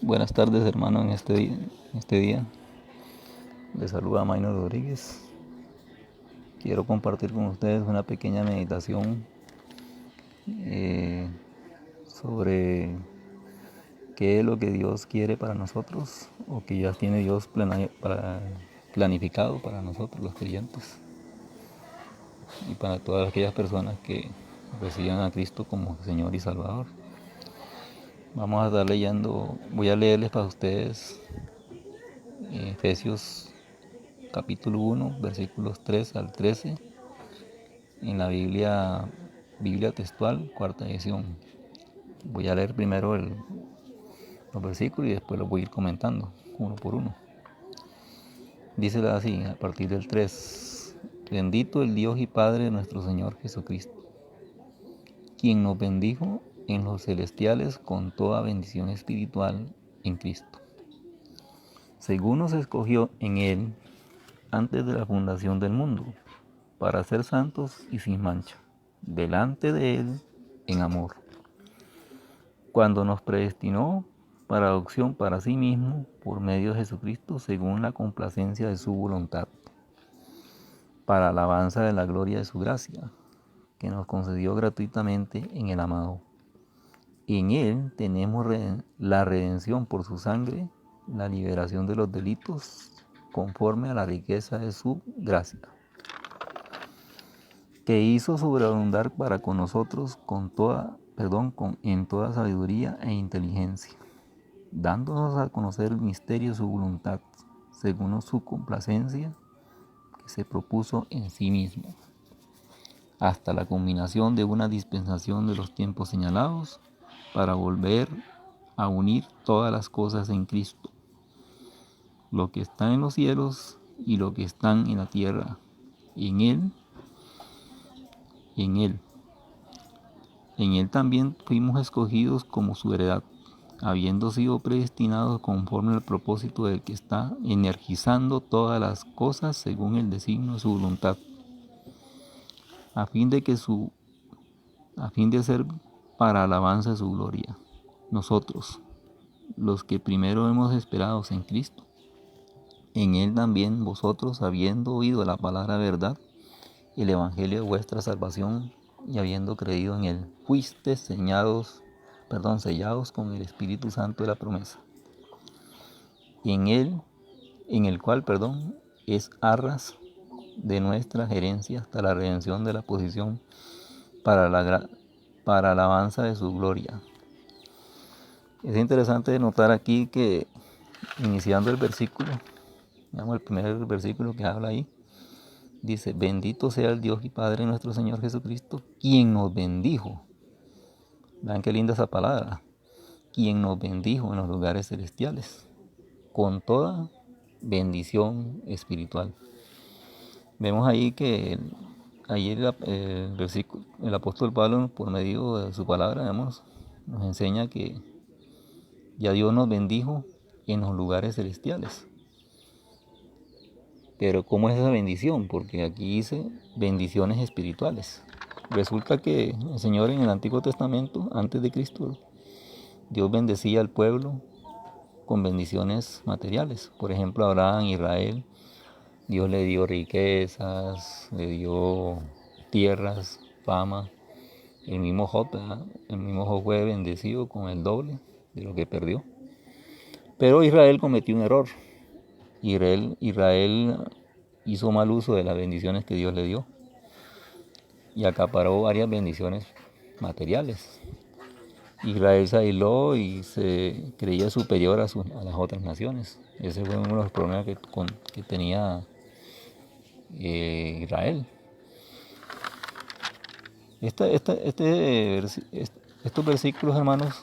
Buenas tardes, hermano, en este día. Les saluda Maynor Rodríguez. Quiero compartir con ustedes una pequeña meditación eh, sobre qué es lo que Dios quiere para nosotros o que ya tiene Dios planificado para nosotros los creyentes y para todas aquellas personas que reciban a Cristo como Señor y Salvador. Vamos a estar leyendo, voy a leerles para ustedes Efesios capítulo 1, versículos 3 al 13, en la Biblia textual, cuarta edición. Voy a leer primero los versículos y después los voy a ir comentando uno por uno. Dice así, a partir del 3: Bendito el Dios y Padre de nuestro Señor Jesucristo, quien nos bendijo en los celestiales con toda bendición espiritual en Cristo, según nos escogió en Él antes de la fundación del mundo, para ser santos y sin mancha, delante de Él en amor, cuando nos predestinó para adopción para sí mismo por medio de Jesucristo, según la complacencia de su voluntad, para alabanza de la gloria de su gracia, que nos concedió gratuitamente en el amado. En Él tenemos la redención por su sangre, la liberación de los delitos, conforme a la riqueza de su gracia, que hizo sobreabundar para con nosotros en toda sabiduría e inteligencia, dándonos a conocer el misterio de su voluntad, según su complacencia que se propuso en sí mismo, hasta la culminación de una dispensación de los tiempos señalados, para volver a unir todas las cosas en Cristo, lo que está en los cielos y lo que están en la tierra, en Él. En Él también fuimos escogidos como su heredad, habiendo sido predestinados conforme al propósito del que está energizando todas las cosas según el designio de su voluntad, a fin de ser para alabanza de su gloria. Nosotros, los que primero hemos esperado en Cristo, en Él también vosotros, habiendo oído la palabra verdad, el evangelio de vuestra salvación, y habiendo creído en Él, fuisteis sellados con el Espíritu Santo de la promesa, en el cual es arras de nuestra herencia hasta la redención de la posesión para alabanza de su gloria. Es interesante notar aquí que, iniciando el versículo, el primer versículo que habla ahí, dice: bendito sea el Dios y Padre de nuestro Señor Jesucristo, quien nos bendijo. Vean qué linda esa palabra. Quien nos bendijo en los lugares celestiales, con toda bendición espiritual. Vemos ahí que el apóstol Pablo, por medio de su palabra, nos enseña que ya Dios nos bendijo en los lugares celestiales. Pero ¿cómo es esa bendición? Porque aquí dice bendiciones espirituales. Resulta que el Señor en el Antiguo Testamento, antes de Cristo, Dios bendecía al pueblo con bendiciones materiales. Por ejemplo, a Abraham, Israel, Dios le dio riquezas, le dio tierras, fama. El mismo Job fue bendecido con el doble de lo que perdió. Pero Israel cometió un error. Israel hizo mal uso de las bendiciones que Dios le dio y acaparó varias bendiciones materiales. Israel se aisló y se creía superior a las otras naciones. Ese fue uno de los problemas que tenía Israel. Estos versículos, hermanos,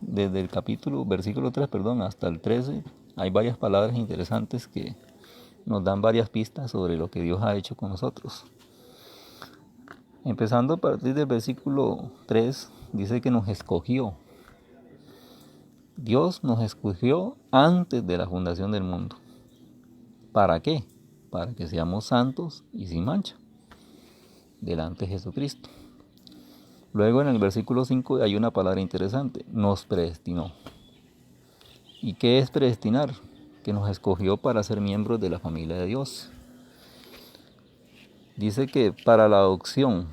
desde el versículo 3, hasta el 13, hay varias palabras interesantes que nos dan varias pistas sobre lo que Dios ha hecho con nosotros. Empezando a partir del versículo 3, dice que nos escogió. Dios nos escogió antes de la fundación del mundo. ¿Para qué? Para que seamos santos y sin mancha delante de Jesucristo. Luego en el versículo 5 hay una palabra interesante: nos predestinó. ¿Y qué es predestinar? Que nos escogió para ser miembros de la familia de Dios. Dice que para la adopción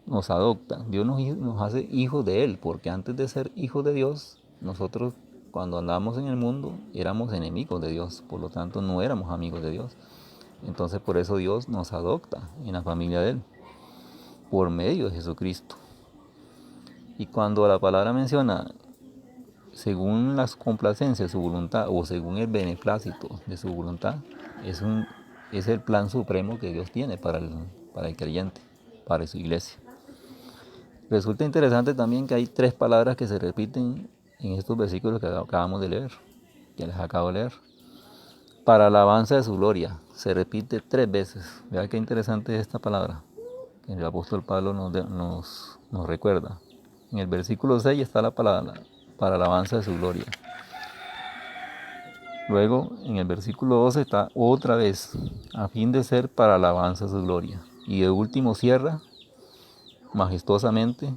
nos adopta. Dios nos hace hijos de Él, porque antes de ser hijos de Dios, nosotros cuando andábamos en el mundo éramos enemigos de Dios, por lo tanto no éramos amigos de Dios. Entonces por eso Dios nos adopta en la familia de Él, por medio de Jesucristo. Y cuando la palabra menciona según las complacencias de su voluntad o según el beneplácito de su voluntad, es el plan supremo que Dios tiene para el creyente, para su iglesia. Resulta interesante también que hay 3 palabras que se repiten en estos versículos que acabamos de leer, que les acabo de leer. Para la alabanza de su gloria, se repite 3 veces. Vean qué interesante es esta palabra, que el apóstol Pablo nos recuerda. En el versículo 6 está la palabra para la alabanza de su gloria. Luego, en el versículo 12 está otra vez, a fin de ser para la alabanza de su gloria. Y de último cierra majestuosamente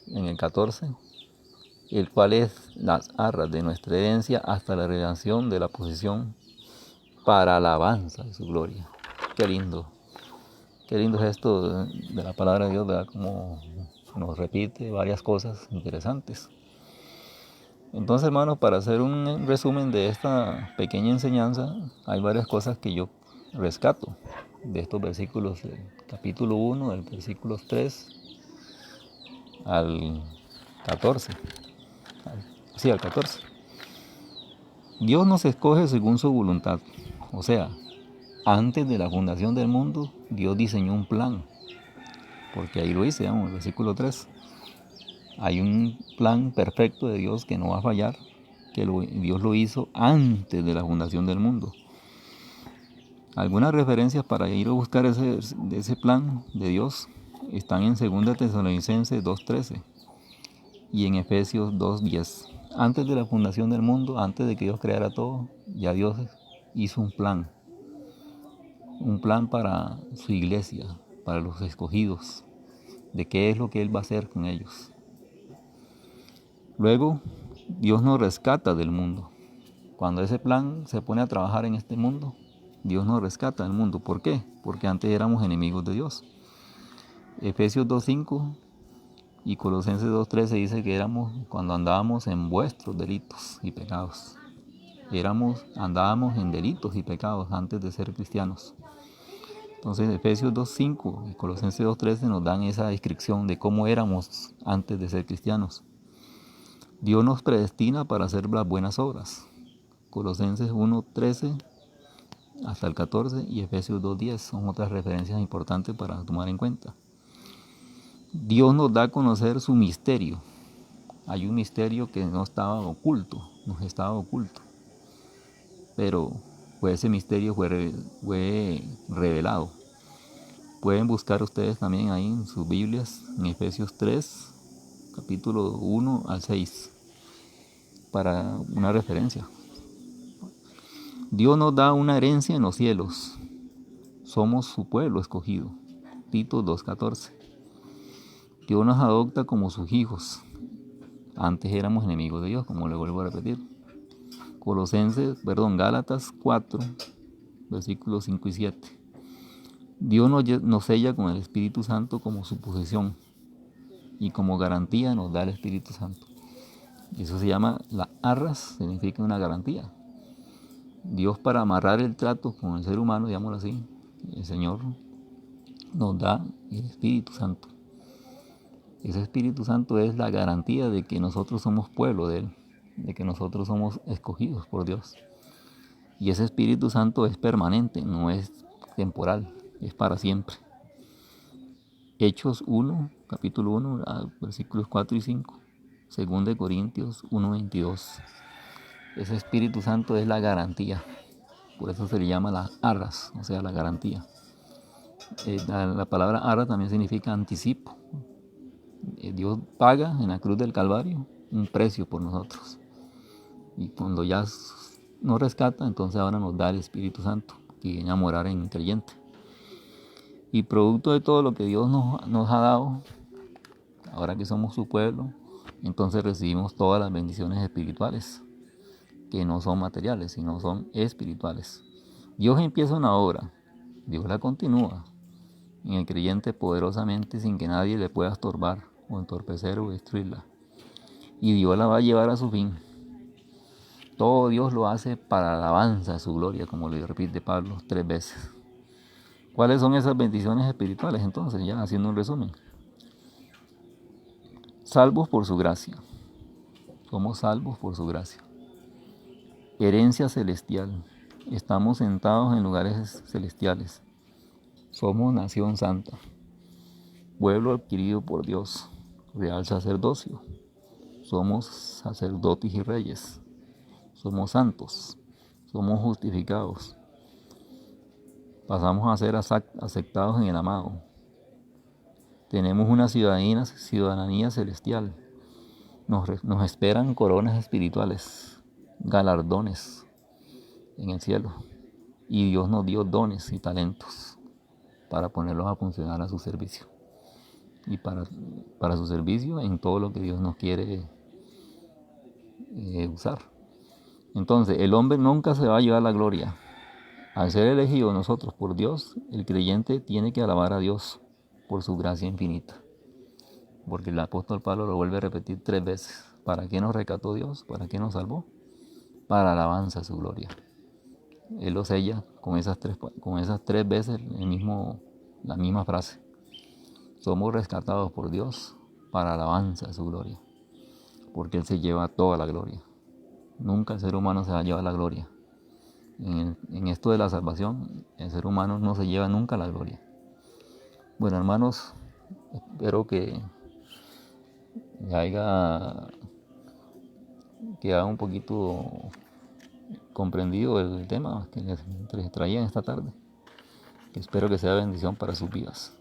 en el 14, el cual es las arras de nuestra herencia hasta la redención de la posesión para alabanza de su gloria. Qué lindo es esto de la palabra de Dios, ¿verdad? Como nos repite varias cosas interesantes. Entonces, hermanos, para hacer un resumen de esta pequeña enseñanza, hay varias cosas que yo rescato de estos versículos del capítulo 1, del versículos 3 al 14. Sí, al 14. Dios nos escoge según su voluntad. O sea, antes de la fundación del mundo, Dios diseñó un plan. Porque ahí lo dice, en el versículo 3. Hay un plan perfecto de Dios que no va a fallar, que Dios lo hizo antes de la fundación del mundo. Algunas referencias para ir a buscar ese plan de Dios están en 2 Tesalonicenses 2:13 y en Efesios 2:10. Antes de la fundación del mundo, antes de que Dios creara todo, ya Dios hizo un plan para su iglesia, para los escogidos, de qué es lo que Él va a hacer con ellos. Luego, Dios nos rescata del mundo. Cuando ese plan se pone a trabajar en este mundo, Dios nos rescata del mundo. ¿Por qué? Porque antes éramos enemigos de Dios. Efesios 2:5 y Colosenses 2:13 dice que éramos cuando andábamos en vuestros delitos y pecados. Andábamos en delitos y pecados antes de ser cristianos. Entonces Efesios 2:5 y Colosenses 2:13 nos dan esa descripción de cómo éramos antes de ser cristianos. Dios nos predestina para hacer las buenas obras. Colosenses 1:13 hasta el 14 y Efesios 2:10 son otras referencias importantes para tomar en cuenta. Dios nos da a conocer su misterio. Hay un misterio que nos estaba oculto, pero ese misterio fue revelado. Pueden buscar ustedes también ahí en sus Biblias, en Efesios 3, capítulo 1 al 6, para una referencia. Dios nos da una herencia en los cielos. Somos su pueblo escogido. Tito 2:14. Dios nos adopta como sus hijos. Antes éramos enemigos de Dios, como le vuelvo a repetir. Gálatas 4, versículos 5 y 7. Dios nos sella con el Espíritu Santo como su posesión y como garantía nos da el Espíritu Santo. Eso se llama la arras, significa una garantía. Dios, para amarrar el trato con el ser humano, digámoslo así, el Señor nos da el Espíritu Santo. Ese Espíritu Santo es la garantía de que nosotros somos pueblo de Él, de que nosotros somos escogidos por Dios. Y ese Espíritu Santo es permanente, no es temporal, es para siempre. Hechos 1, capítulo 1, versículos 4 y 5. 2 Corintios 1:22. Ese Espíritu Santo es la garantía. Por eso se le llama las arras, o sea, la garantía. La palabra arras también significa anticipo. Dios paga en la cruz del Calvario un precio por nosotros. Y cuando ya nos rescata, entonces ahora nos da el Espíritu Santo, que viene a morar en el creyente. Y producto de todo lo que Dios nos ha dado, ahora que somos su pueblo, entonces recibimos todas las bendiciones espirituales. que no son materiales, sino son espirituales. Dios empieza una obra, Dios la continúa en el creyente poderosamente sin que nadie le pueda estorbar o entorpecer o destruirla. Y Dios la va a llevar a su fin. Todo Dios lo hace para la alabanza de su gloria, como le repite Pablo 3 veces. ¿Cuáles son esas bendiciones espirituales entonces? Ya haciendo un resumen. Salvos por su gracia. Somos salvos por su gracia. Herencia celestial. Estamos sentados en lugares celestiales. Somos nación santa. Pueblo adquirido por Dios. Real sacerdocio. Somos sacerdotes y reyes. Somos santos. Somos justificados. Pasamos a ser aceptados en el amado. Tenemos una ciudadanía celestial. Nos esperan coronas espirituales, galardones en el cielo. Y Dios nos dio dones y talentos para ponerlos a funcionar a su servicio. Y para su servicio en todo lo que Dios nos quiere usar. Entonces, el hombre nunca se va a llevar la gloria. Al ser elegido nosotros por Dios, el creyente tiene que alabar a Dios por su gracia infinita. Porque el apóstol Pablo lo vuelve a repetir 3 veces. ¿Para qué nos rescató Dios? ¿Para qué nos salvó? Para alabanza de su gloria. Él lo sella con esas tres veces la misma frase. Somos rescatados por Dios para alabanza de su gloria. Porque Él se lleva toda la gloria. Nunca el ser humano se va a llevar la gloria. En esto de la salvación, el ser humano no se lleva nunca la gloria. Bueno, hermanos, espero que haya quedado un poquito comprendido el tema que les traía esta tarde. Espero que sea bendición para sus vidas.